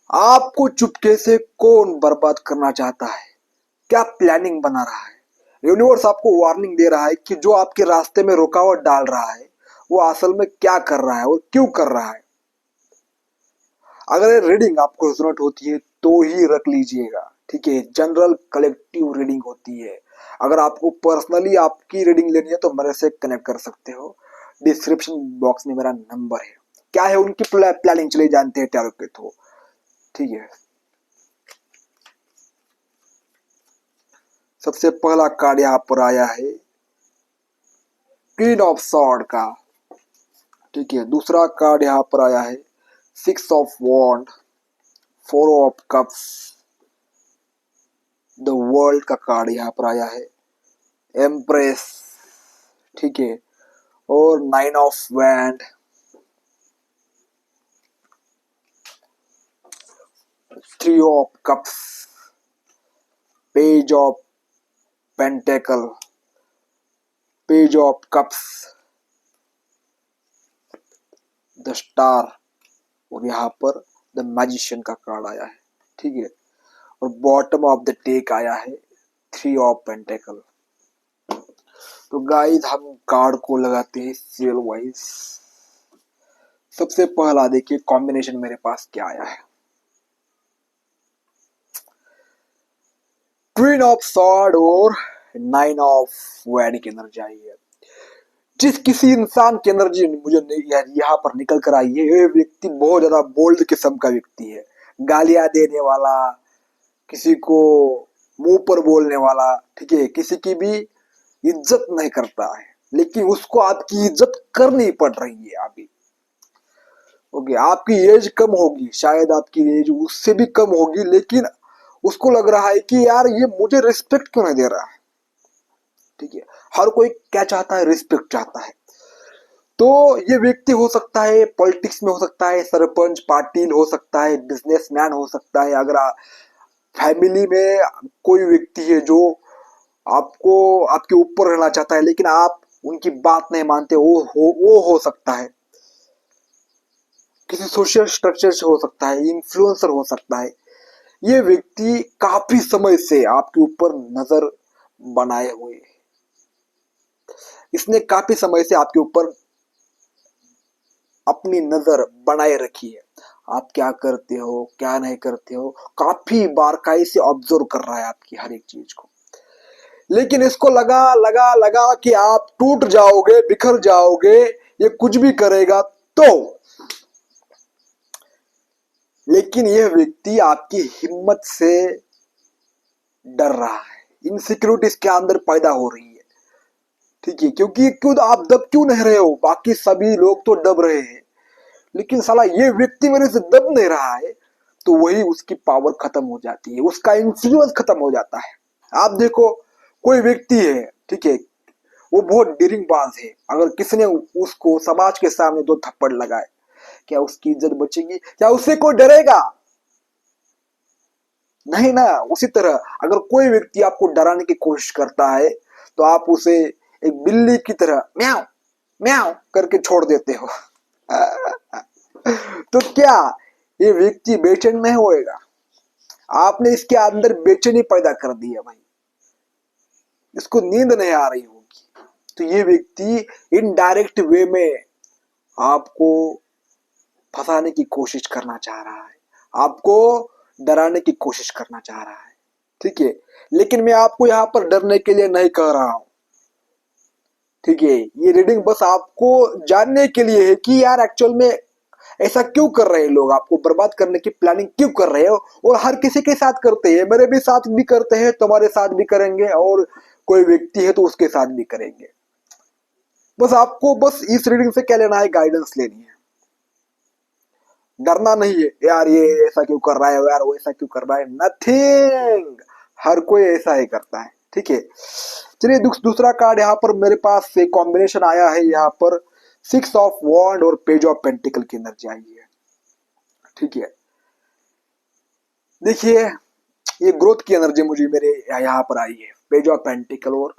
आपको चुपके से कौन बर्बाद करना चाहता है? क्या प्लानिंग बना रहा है? यूनिवर्स आपको वार्निंग दे रहा है कि जो आपके रास्ते में रुकावट डाल रहा है वो असल में क्या कर रहा है और क्यों कर रहा है। अगर ये रीडिंग आपको जरूरत होती है तो ही रख लीजिएगा, ठीक है। जनरल कलेक्टिव रीडिंग होती है। अगर आपको पर्सनली आपकी रीडिंग लेनी है तो मेरे से कनेक्ट कर सकते हो। डिस्क्रिप्शन बॉक्स में मेरा नंबर है। क्या है उनकी प्लानिंग, चले जानते हैं टैरो के थ्रू, ठीक है। सबसे पहला कार्ड यहाँ पर आया है क्वीन ऑफ सॉर्ड का, ठीक है। दूसरा कार्ड यहाँ पर आया है six of wands, four of cups, the world का कार्ड यहाँ पर आया है, एम्प्रेस, ठीक है। और nine of wand, three of cups, page of pentacle, page of cups, the star, और यहाँ पर द मैजिशियन का कार्ड आया है, ठीक है। और बॉटम ऑफ द टेक आया है थ्री ऑफ पेंटेकल। तो गाइस हम कार्ड को लगाते हैं सीरियल वाइज। सबसे पहला देखिए कॉम्बिनेशन मेरे पास क्या आया है। क्वीन ऑफ सॉर्ड और नाइन ऑफ वैंड की एनर्जी आई है। जिस किसी इंसान की एनर्जी मुझे यहाँ पर निकल कर आई है, ये व्यक्ति बहुत ज्यादा बोल्ड किस्म का व्यक्ति है। गालियां देने वाला, किसी को मुंह पर बोलने वाला, ठीक है। किसी की भी इज्जत नहीं करता है, लेकिन उसको आपकी इज्जत करनी पड़ रही है अभी। ओके, आपकी एज कम होगी, शायद आपकी एज उससे भी कम होगी, लेकिन उसको लग रहा है कि यार ये मुझे रिस्पेक्ट क्यों नहीं दे रहा है, ठीक है। हर कोई क्या चाहता है? रिस्पेक्ट चाहता है। तो ये व्यक्ति हो सकता है पॉलिटिक्स में, हो सकता है सरपंच पाटिल, हो सकता है बिजनेसमैन, हो सकता है अगर फैमिली में कोई व्यक्ति है जो आपको आपके ऊपर रहना चाहता है लेकिन आप उनकी बात नहीं मानते, वो हो सकता है। किसी सोशल स्ट्रक्चर से हो सकता है, इन्फ्लुएंसर हो सकता है। ये व्यक्ति काफी समय से आपके ऊपर नजर बनाए हुए है। इसने काफी समय से आपके ऊपर अपनी नजर बनाए रखी है। आप क्या करते हो, क्या नहीं करते हो, काफी बारकाई से ऑब्जर्व कर रहा है आपकी हर एक चीज को। लेकिन इसको लगा लगा लगा कि आप टूट जाओगे, बिखर जाओगे, ये कुछ भी करेगा तो। लेकिन यह व्यक्ति आपकी हिम्मत से डर रहा है। इनसिक्योरिटी इसके अंदर पैदा हो रही है, ठीक है। क्योंकि क्यों आप दब क्यों नहीं रहे हो? बाकी सभी लोग तो दब रहे हैं, लेकिन साला ये व्यक्ति मेरे से दब नहीं रहा है। तो वही उसकी पावर खत्म हो जाती है, उसका इन्फ्लुएंस खत्म हो जाता है। आप देखो, कोई व्यक्ति है, ठीक है, वो बहुत डेरिंग बाज है। अगर किसी ने उसको समाज के सामने दो थप्पड़ लगाए, क्या उसकी इज्जत बचेगी? क्या उससे कोई डरेगा? नहीं ना। उसी तरह अगर कोई व्यक्ति आपको डराने की कोशिश करता है तो आप उसे एक बिल्ली की तरह म्याऊ म्याऊ करके छोड़ देते हो। तो क्या ये व्यक्ति बेचैन नहीं होएगा? आपने इसके अंदर बेचैनी पैदा कर दी है भाई, इसको नींद नहीं आ रही होगी। तो ये व्यक्ति इनडायरेक्ट वे में आपको फंसाने की कोशिश करना चाह रहा है, आपको डराने की कोशिश करना चाह रहा है, ठीक है। लेकिन मैं आपको यहाँ पर डरने के लिए नहीं कह रहा हूं, ठीक है। ये रीडिंग बस आपको जानने के लिए है कि यार एक्चुअल में ऐसा क्यों कर रहे हैं लोग, आपको बर्बाद करने की प्लानिंग क्यों कर रहे हो। और हर किसी के साथ करते हैं, मेरे भी साथ भी करते हैं, तुम्हारे साथ भी करेंगे, और कोई व्यक्ति है तो उसके साथ भी करेंगे। बस आपको बस इस रीडिंग से क्या लेना है? गाइडेंस लेनी है, डरना नहीं है। यार ये ऐसा क्यों कर रहा है, यार वो ऐसा क्यों कर रहा है, नथिंग। हर कोई ऐसा ही करता है, ठीक है। चलिए दूसरा कार्ड यहाँ पर मेरे पास से कॉम्बिनेशन आया है, यहाँ पर सिक्स ऑफ वॉन्ड और पेज ऑफ पेंटिकल की एनर्जी आई है, ठीक है। देखिए ये ग्रोथ की एनर्जी मुझे मेरे यहाँ पर आई है, पेज ऑफ पेंटिकल, और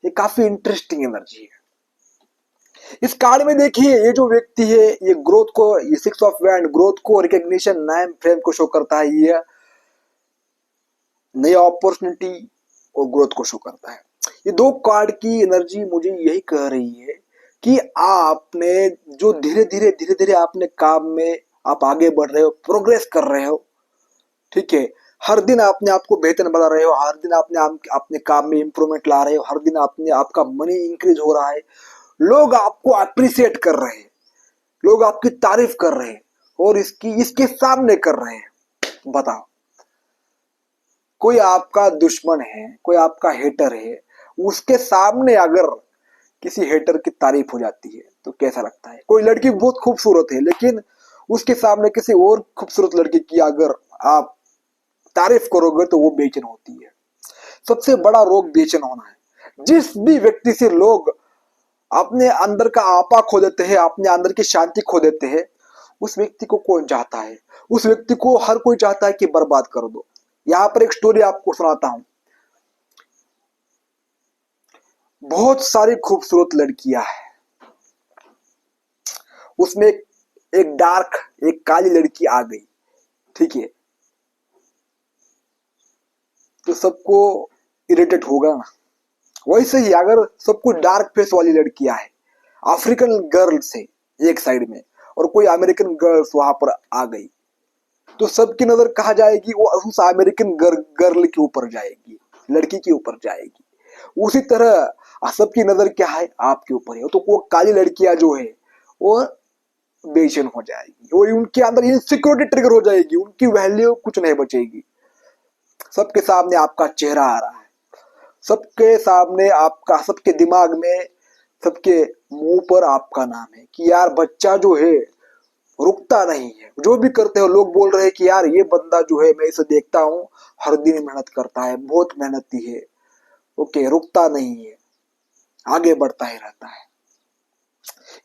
ये काफी इंटरेस्टिंग एनर्जी है। इस कार्ड में देखिए ये जो व्यक्ति है ये ग्रोथ को, ये 6 ऑफ वैंड ग्रोथ को, रिकग्निशन, नाम फेम को शो करता है। ये नई अपॉर्चुनिटी और ग्रोथ को शो करता है। ये दो कार्ड की एनर्जी मुझे यही कह रही है कि आपने जो धीरे धीरे आपने काम में आप आगे बढ़ रहे हो, प्रोग्रेस कर रहे हो, ठीक है। हर दिन आपने आपको बेहतर बना रहे हो, हर दिन आपने अपने काम में इंप्रूवमेंट ला रहे हो, हर दिन आपने आपका मनी इंक्रीज हो रहा है, लोग आपको अप्रिशिएट कर रहे हैं, लोग आपकी तारीफ कर रहे हैं और इसके सामने कर रहे हैं। बताओ, कोई आपका दुश्मन है, कोई आपका हेटर है, उसके सामने अगर किसी हेटर की तारीफ हो जाती है तो कैसा लगता है? कोई लड़की बहुत खूबसूरत है लेकिन उसके सामने किसी और खूबसूरत लड़की की अगर आप तारीफ करोगे तो वो बेचैन होती है। सबसे बड़ा रोग बेचैन होना है। जिस भी व्यक्ति से लोग अपने अंदर का आपा खो देते हैं, अपने अंदर की शांति खो देते हैं, उस व्यक्ति को कौन चाहता है? उस व्यक्ति को हर कोई चाहता है कि बर्बाद कर दो। यहां पर एक स्टोरी आपको सुनाता हूं। बहुत सारी खूबसूरत लड़कियां हैं, उसमें एक डार्क, एक काली लड़की आ गई, ठीक है। तो सबको इरिटेट होगा ना। वैसे ही अगर सब कुछ डार्क फेस वाली लड़कियां हैं, अफ्रीकन गर्ल्स है एक साइड में और कोई अमेरिकन गर्ल्स वहां पर आ गई, तो सबकी नजर कहाँ जाएगी? वो उस अमेरिकन गर्ल के ऊपर जाएगी, लड़की के ऊपर जाएगी। उसी तरह सबकी नजर क्या है? आपके ऊपर है। तो वो काली लड़कियां जो है वो बेचैन हो जाएगी और उनके अंदर इनसिक्योरिटी ट्रिगर हो जाएगी, उनकी वैल्यू कुछ नहीं बचेगी। सबके सामने आपका चेहरा आ रहा है, सबके सामने आपका, सबके दिमाग में, सबके मुंह पर आपका नाम है कि यार बच्चा जो है रुकता नहीं है, जो भी करते हो लोग बोल रहे हैं कि यार ये बंदा जो है, मैं इसे देखता हूँ हर दिन मेहनत करता है, बहुत मेहनती है, ओके, रुकता नहीं है, आगे बढ़ता ही रहता है।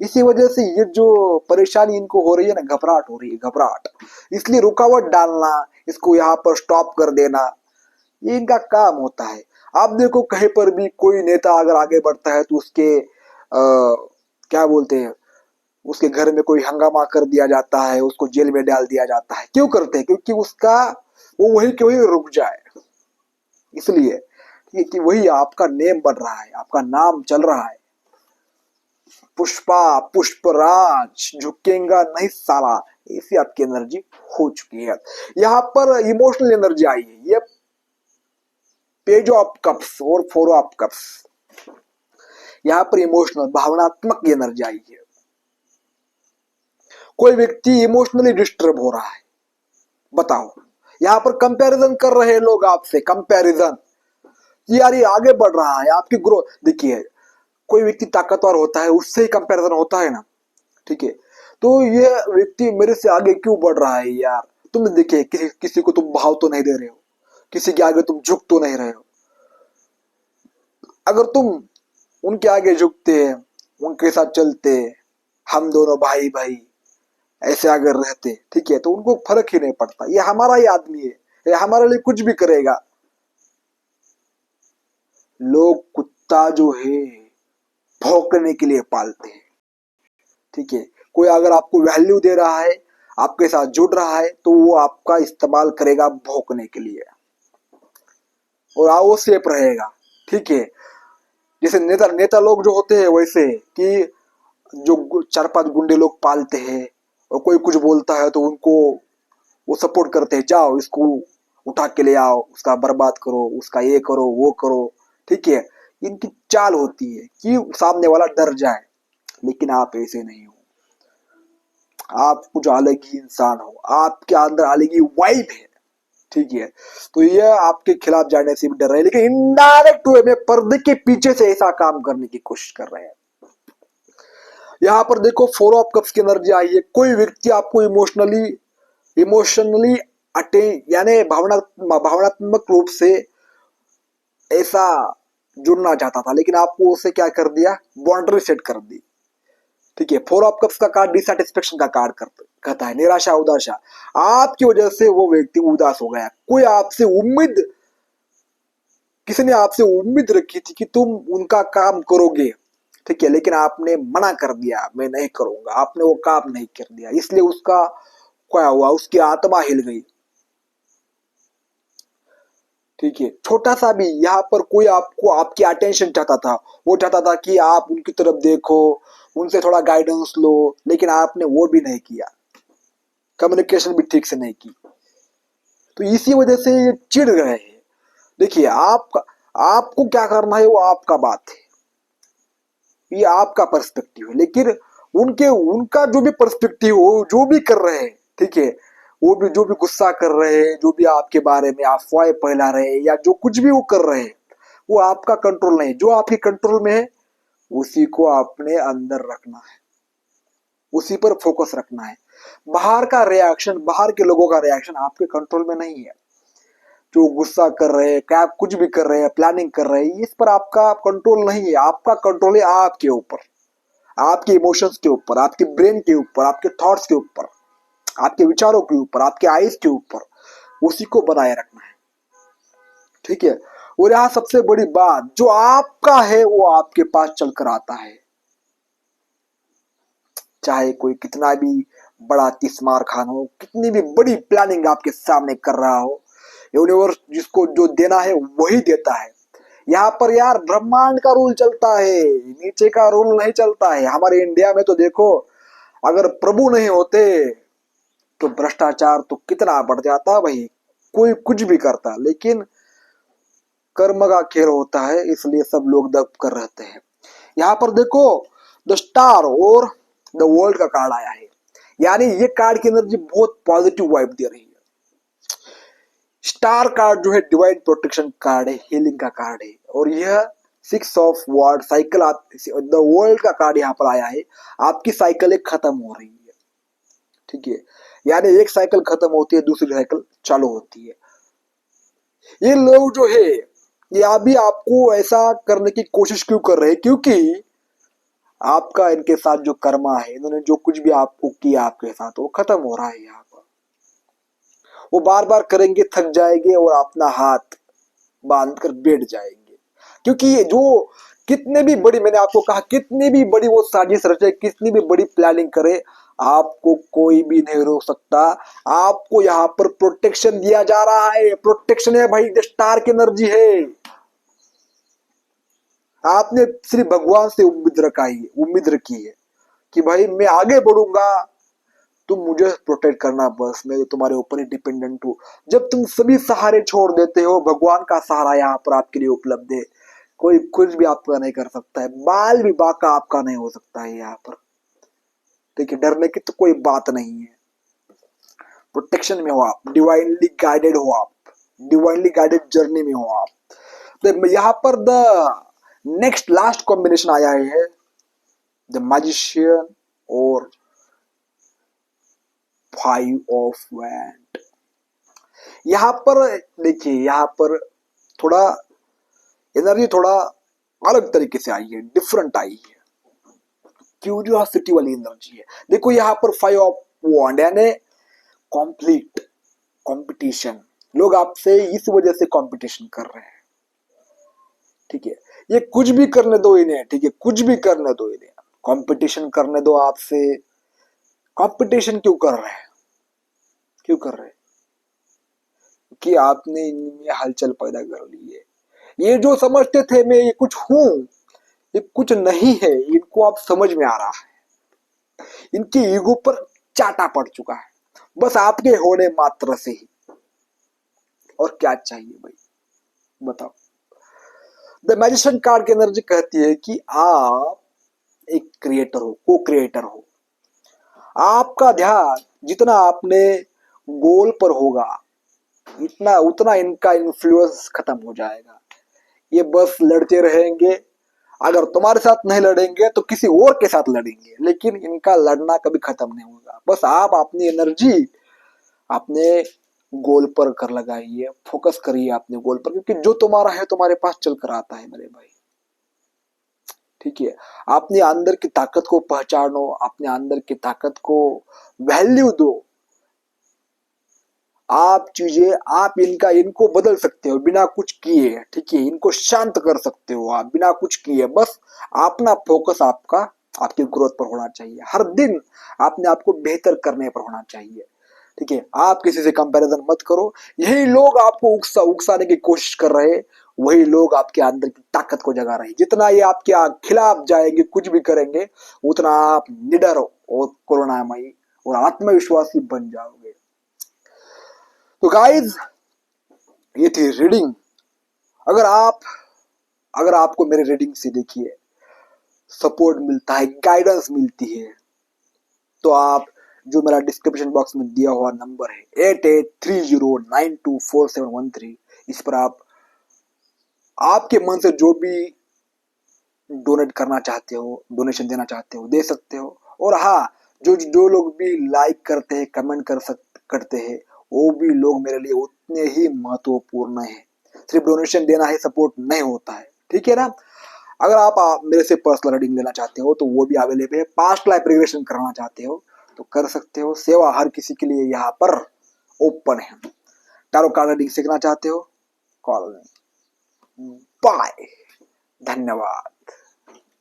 इसी वजह से ये जो परेशानी इनको हो रही है ना, घबराहट हो रही है, घबराहट। इसलिए रुकावट डालना, इसको यहाँ पर स्टॉप कर देना, ये इनका काम होता है। आप देखो कहीं पर भी कोई नेता अगर आगे बढ़ता है तो उसके क्या बोलते हैं, उसके घर में कोई हंगामा कर दिया जाता है, उसको जेल में डाल दिया जाता है। क्यों करते हैं? क्योंकि उसका वो वही के वही रुक जाए, इसलिए कि वही आपका नेम बढ़ रहा है, आपका नाम चल रहा है। पुष्पा, पुष्पराज, झुकेगा नहीं साला, ऐसी आपकी एनर्जी हो चुकी है। यहाँ पर इमोशनल एनर्जी आई है, ये पेज ऑफ कप्स और 4 ऑफ कप्स, यहाँ पर इमोशनल, भावनात्मक एनर्जी आई है। कोई व्यक्ति इमोशनली डिस्टर्ब हो रहा है। बताओ, यहाँ पर कंपैरिजन कर रहे हैं लोग आपसे, कंपैरिजन, यार ये आगे बढ़ रहा है, आपकी ग्रोथ देखिए। कोई व्यक्ति ताकतवर होता है, उससे ही कंपैरिजन होता है ना, ठीक है। तो ये व्यक्ति मेरे से आगे क्यों बढ़ रहा है यार? तुम देखिए, किसी को तुम भाव तो नहीं दे रहे हो, किसी के आगे तुम झुक तो नहीं रहे हो। अगर तुम उनके आगे झुकते, उनके साथ चलते, हम दोनों भाई भाई ऐसे अगर रहते, ठीक है, तो उनको फर्क ही नहीं पड़ता, ये हमारा ही आदमी है, ये हमारे लिए कुछ भी करेगा। लोग कुत्ता जो है भौंकने के लिए पालते हैं, ठीक है। कोई अगर आपको वैल्यू दे रहा है, आपके साथ जुड़ रहा है, तो वो आपका इस्तेमाल करेगा भौंकने के लिए और वो सेफ रहेगा, ठीक है। जैसे नेता नेता लोग जो होते हैं वैसे कि जो 4-5 गुंडे लोग पालते हैं और कोई कुछ बोलता है तो उनको वो सपोर्ट करते हैं, जाओ इसको उठा के ले आओ, उसका बर्बाद करो, उसका ये करो वो करो, ठीक है। इनकी चाल होती है कि सामने वाला डर जाए, लेकिन आप ऐसे नहीं हो। आप कुछ अलग ही इंसान हो, आपके अंदर अलग ही वाइब है, ठीक है। तो ये आपके खिलाफ जाने से भी डर रहे हैं, लेकिन इनडायरेक्ट वे में पर्दे के पीछे से ऐसा काम करने की कोशिश कर रहे हैं। यहाँ पर देखो 4 ऑफ कप्स की एनर्जी आई है। कोई व्यक्ति आपको इमोशनली अटे यानी भावनात्मक रूप से ऐसा जुड़ना चाहता था, लेकिन आपको उसे क्या कर दिया? बाउंड्री सेट कर दी, ठीक है। 4 ऑफ कप्स का कार्ड डिसैटिस्फेक्शन का कार्ड कहता है, निराशा, उदासा। आपकी वजह से वो व्यक्ति उदास हो गया। कोई आपसे उम्मीद, किसी ने आपसे उम्मीद रखी थी कि तुम उनका काम करोगे, ठीक है, लेकिन आपने मना कर दिया, मैं नहीं करूंगा, आपने वो काम नहीं कर दिया, इसलिए उसका क्या हुआ, उसकी आत्मा हिल गई। ठीक है, छोटा सा भी यहाँ पर कोई आपको आपकी अटेंशन चाहता था, वो चाहता था कि आप उनकी तरफ देखो, उनसे थोड़ा गाइडेंस लो, लेकिन आपने वो भी नहीं किया, कम्युनिकेशन भी ठीक से नहीं की, तो इसी वजह से ये चिढ़ गए हैं। देखिए, आपको क्या करना है वो आपका बात है, ये आपका पर्सपेक्टिव है, लेकिन उनका जो भी पर्सपेक्टिव हो, जो भी कर रहे हैं, ठीक है, वो भी जो भी गुस्सा कर रहे हैं, जो भी आपके बारे में अफवाहें फैला रहे हैं, या जो कुछ भी वो कर रहे हैं, वो आपका कंट्रोल नहीं, जो आपके कंट्रोल में है उसी को आपने अंदर रखना है, उसी पर फोकस रखना है। बाहर का रिएक्शन, बाहर के लोगों का रिएक्शन आपके कंट्रोल में नहीं है। जो गुस्सा कर रहे हैं, क्या कुछ भी कर रहे हैं, प्लानिंग कर रहे हैं, इस पर आपका कंट्रोल नहीं है। आपका कंट्रोल है आपके ऊपर, आपके इमोशंस के ऊपर, आपके ब्रेन के ऊपर, आपके थॉट्स के ऊपर, आपके विचारों के ऊपर, आपके आइज के ऊपर, उसी को बनाए रखना है। ठीक है, और यहाँ सबसे बड़ी बात, जो आपका है वो आपके पास चलकर आता है, चाहे कोई कितना भी बड़ा तिस्मार खान हो, कितनी भी बड़ी प्लानिंग आपके सामने कर रहा हो, यूनिवर्स जिसको जो देना है वही देता है। यहाँ पर यार ब्रह्मांड का रूल चलता है, नीचे का रूल नहीं चलता है। हमारे इंडिया में तो देखो, अगर प्रभु नहीं होते तो भ्रष्टाचार तो कितना बढ़ जाता भाई, कोई कुछ भी करता, लेकिन कर्म का खेल होता है, इसलिए सब लोग दब कर रहते हैं। यहाँ पर देखो, द स्टार और द वर्ल्ड का कार्ड आया है, यानी ये कार्ड की एनर्जी बहुत पॉजिटिव वाइब दे रही है। स्टार कार्ड जो है डिवाइन प्रोटेक्शन कार्ड है, हीलिंग का कार्ड है, और यह 6 of wand cycle, the world का कार्ड यहाँ पर आया है। आपकी साइकिल एक खत्म हो रही है, ठीक है, यानी एक साइकिल खत्म होती है, दूसरी साइकिल चालू होती है। ये लोग जो है, ये अभी आपको ऐसा करने की कोशिश क्यों कर रहे हैं, क्योंकि आपका इनके साथ जो कर्मा है, इन्होंने जो कुछ भी आपको किया आपके साथ, वो खत्म हो रहा है। यहाँ पर वो बार बार करेंगे, थक जाएंगे और अपना हाथ बांध कर बैठ जाएंगे, क्योंकि ये जो कितने भी बड़ी, मैंने आपको कहा, कितनी भी बड़ी वो साजिश रचे, कितनी भी बड़ी प्लानिंग करे, आपको कोई भी नहीं रोक सकता। आपको यहाँ पर प्रोटेक्शन दिया जा रहा है, प्रोटेक्शन है भाई, स्टार की एनर्जी है। आपने सिर्फ भगवान से उम्मीद रखी है कि भाई मैं आगे बढ़ूंगा, तुम मुझे प्रोटेक्ट करना, बस मैं तो तुम्हारे ऊपर ही डिपेंडेंट हूँ। जब तुम सभी सहारे छोड़ देते हो, भगवान का सहारा यहाँ पर आपके लिए उपलब्ध है, कोई कुछ भी आपका नहीं कर सकता है, बाल भी बाका आपका नहीं हो सकता है यहाँ पर। ठीक है, डरने की तो कोई बात नहीं है, प्रोटेक्शन में हो आप, डिवाइनली गाइडेड हो आप, डिवाइनली गाइडेड जर्नी में हो आप। तो यहाँ पर द नेक्स्ट लास्ट कॉम्बिनेशन आया है, द मैजिशियन और 5 ऑफ वैंड। यहाँ पर देखिए, यहाँ पर थोड़ा एनर्जी थोड़ा अलग तरीके से आई है, डिफरेंट आई है, क्यूरियोसिटी वाली एनर्जी है। देखो यहाँ पर 5 ऑफ वॉन्ड यानी कॉम्प्लीट कंपटीशन, लोग आपसे इस वजह से कंपटीशन कर रहे हैं। ठीक है, ये कुछ भी करने दो इन्हें, ठीक है, कुछ भी करने दो इन्हें, कंपटीशन करने दो आपसे। कंपटीशन क्यों कर रहे हैं, क्यों कर रहे हैं? कि आपने इनमें हलचल पैदा कर ली है। ये जो समझते थे मैं ये कुछ हूं, ये कुछ नहीं है, इनको अब समझ में आ रहा है, इनके ईगो पर चाटा पड़ चुका है, बस आपके होने मात्र से ही। और क्या चाहिए भाई, बताओ। द मैजिशियन कार्ड की एनर्जी कहती है कि आप एक क्रिएटर हो, को क्रिएटर हो। आपका ध्यान जितना आपने गोल पर होगा, इतना उतना इनका इन्फ्लुएंस खत्म हो जाएगा। ये बस लड़ते रहेंगे, अगर तुम्हारे साथ नहीं लड़ेंगे तो किसी और के साथ लड़ेंगे, लेकिन इनका लड़ना कभी खत्म नहीं होगा। बस आप अपनी एनर्जी अपने गोल पर कर लगाइए, फोकस करिए अपने गोल पर, क्योंकि जो तुम्हारा है तुम्हारे पास चल कर आता है मेरे भाई। ठीक है, अपने अंदर की ताकत को पहचानो, अपने अंदर की ताकत को वैल्यू दो, आप चीजें आप इनको बदल सकते हो बिना कुछ किए, ठीक है। इनको शांत कर सकते हो आप बिना कुछ किए। बस अपना फोकस आपकी ग्रोथ पर होना चाहिए। हर दिन आपने आपको बेहतर करने पर होना चाहिए, ठीक है। आप किसी से कंपैरिजन मत करो। यही लोग आपको उकसाने की कोशिश कर रहे हैं, वही लोग आपके अंदर की ताकत को जगा रहे हैं। जितना ये आपके खिलाफ जाएंगे, कुछ भी करेंगे, उतना आप निडर और करुणामयी और आत्मविश्वासी बन जाओगे। तो गाइज, ये थी रीडिंग। अगर आप अगर आपको मेरे रीडिंग से देखिए सपोर्ट मिलता है, गाइडेंस मिलती है, तो आप जो मेरा डिस्क्रिप्शन बॉक्स में दिया हुआ नंबर है 8830924713, इस पर आप आपके मन से जो भी डोनेट करना चाहते हो, डोनेशन देना चाहते हो, दे सकते हो। और हाँ, जो जो लोग भी लाइक करते हैं, कमेंट करते हैं, वो भी लोग मेरे लिए उतने ही महत्वपूर्ण है। सिर्फ डोनेशन देना है, सपोर्ट नहीं होता है, ठीक है ना। अगर आप मेरे से पर्सनल रीडिंग लेना चाहते हो तो वो भी अवेलेबल है। पास्ट लाइफ रिग्रेशन कराना चाहते हो तो कर सकते हो। सेवा हर किसी के लिए यहाँ पर ओपन है। टारो कार्ड रीडिंग सीखना चाहते हो, कॉल मी। बाय, धन्यवाद।